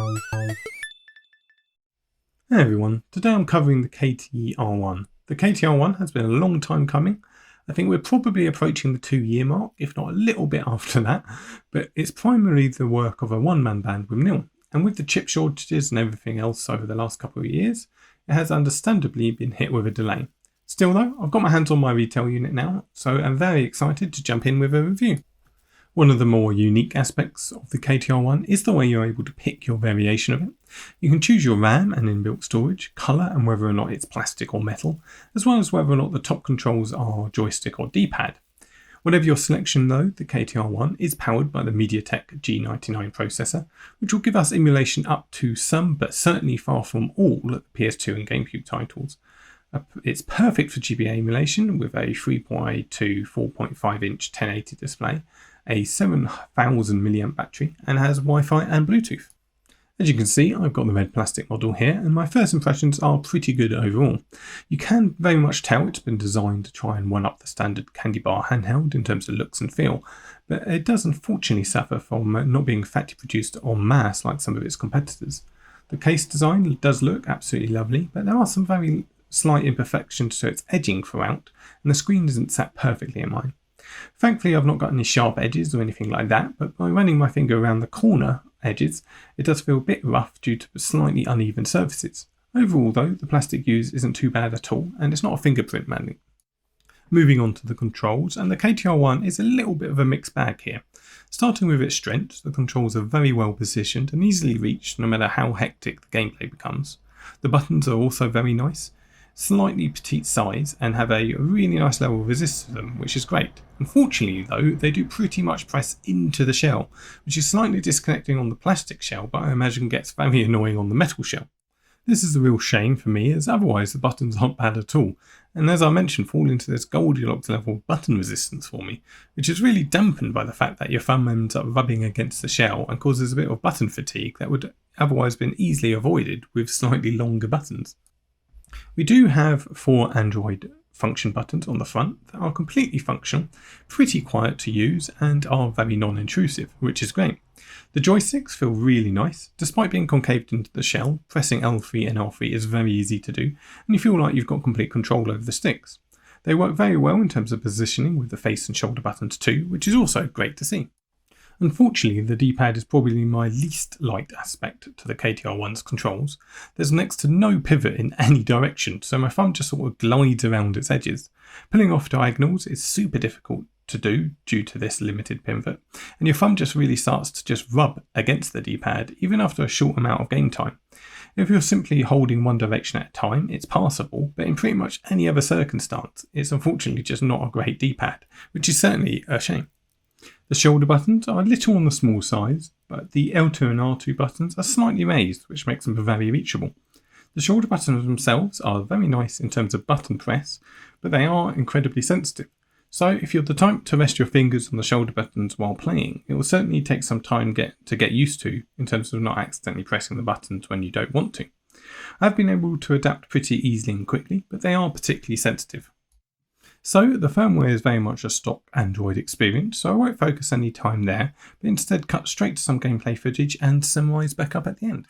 Hey everyone, today I'm covering the KTR1. The KTR1 has been a long time coming. I think we're probably approaching the 2-year mark, if not a little bit after that, but it's primarily the work of a one-man band with Neil. And with the chip shortages and everything else over the last couple of years, it has understandably been hit with a delay. Still though, I've got my hands on my retail unit now, so I'm very excited to jump in with a review. One of the more unique aspects of the KTR1 is the way you're able to pick your variation of it. You can choose your RAM and inbuilt storage, colour and whether or not it's plastic or metal, as well as whether or not the top controls are joystick or D-pad. Whatever your selection though, the KTR1 is powered by the MediaTek G99 processor, which will give us emulation up to some, but certainly far from all, of the PS2 and Gamecube titles. It's perfect for GBA emulation with a 3.8 to 4.5 inch 1080 display, a 7000 mAh battery, and has Wi-Fi and Bluetooth. As you can see, I've got the red plastic model here, and my first impressions are pretty good overall. You can very much tell it's been designed to try and one-up the standard candy bar handheld in terms of looks and feel, but it does unfortunately suffer from not being factory produced en masse like some of its competitors. The case design does look absolutely lovely, but there are some very slight imperfections to its edging throughout, and the screen isn't sat perfectly in mine. Thankfully I've not got any sharp edges or anything like that, but by running my finger around the corner edges, it does feel a bit rough due to slightly uneven surfaces. Overall though, the plastic used isn't too bad at all, and it's not a fingerprint magnet. Moving on to the controls, and the KTR1 is a little bit of a mixed bag here. Starting with its strengths, the controls are very well positioned and easily reached no matter how hectic the gameplay becomes. The buttons are also very nice, slightly petite size, and have a really nice level of resistance to them, which is great. Unfortunately though, they do pretty much press into the shell, which is slightly disconnecting on the plastic shell, but I imagine gets very annoying on the metal shell. This is a real shame for me, as otherwise the buttons aren't bad at all, and as I mentioned, fall into this Goldilocks level of button resistance for me, which is really dampened by the fact that your thumb ends up rubbing against the shell and causes a bit of button fatigue that would otherwise have been easily avoided with slightly longer buttons. We do have 4 Android function buttons on the front that are completely functional, pretty quiet to use, and are very non-intrusive, which is great. The joysticks feel really nice. Despite being concaved into the shell, pressing L3 and L3 is very easy to do, and you feel like you've got complete control over the sticks. They work very well in terms of positioning with the face and shoulder buttons too, which is also great to see. Unfortunately, the D-pad is probably my least liked aspect to the KTR1's controls. There's next to no pivot in any direction, so my thumb just sort of glides around its edges. Pulling off diagonals is super difficult to do due to this limited pivot, and your thumb just really starts to just rub against the D-pad even after a short amount of game time. If you're simply holding one direction at a time, it's passable, but in pretty much any other circumstance, it's unfortunately just not a great D-pad, which is certainly a shame. The shoulder buttons are a little on the small size, but the L2 and R2 buttons are slightly raised, which makes them very reachable. The shoulder buttons themselves are very nice in terms of button press, but they are incredibly sensitive. So if you're the type to rest your fingers on the shoulder buttons while playing, it will certainly take some time to get used to in terms of not accidentally pressing the buttons when you don't want to. I've been able to adapt pretty easily and quickly, but they are particularly sensitive. So the firmware is very much a stock Android experience, so I won't focus any time there, but instead cut straight to some gameplay footage and summarise back up at the end.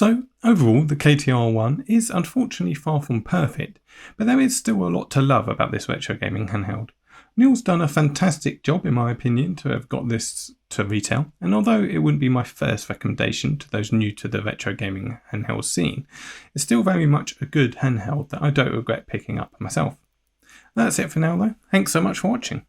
So overall, the KTR1 is unfortunately far from perfect, but there is still a lot to love about this retro gaming handheld. Neil's done a fantastic job in my opinion to have got this to retail, and although it wouldn't be my first recommendation to those new to the retro gaming handheld scene, it's still very much a good handheld that I don't regret picking up myself. That's it for now though, thanks so much for watching.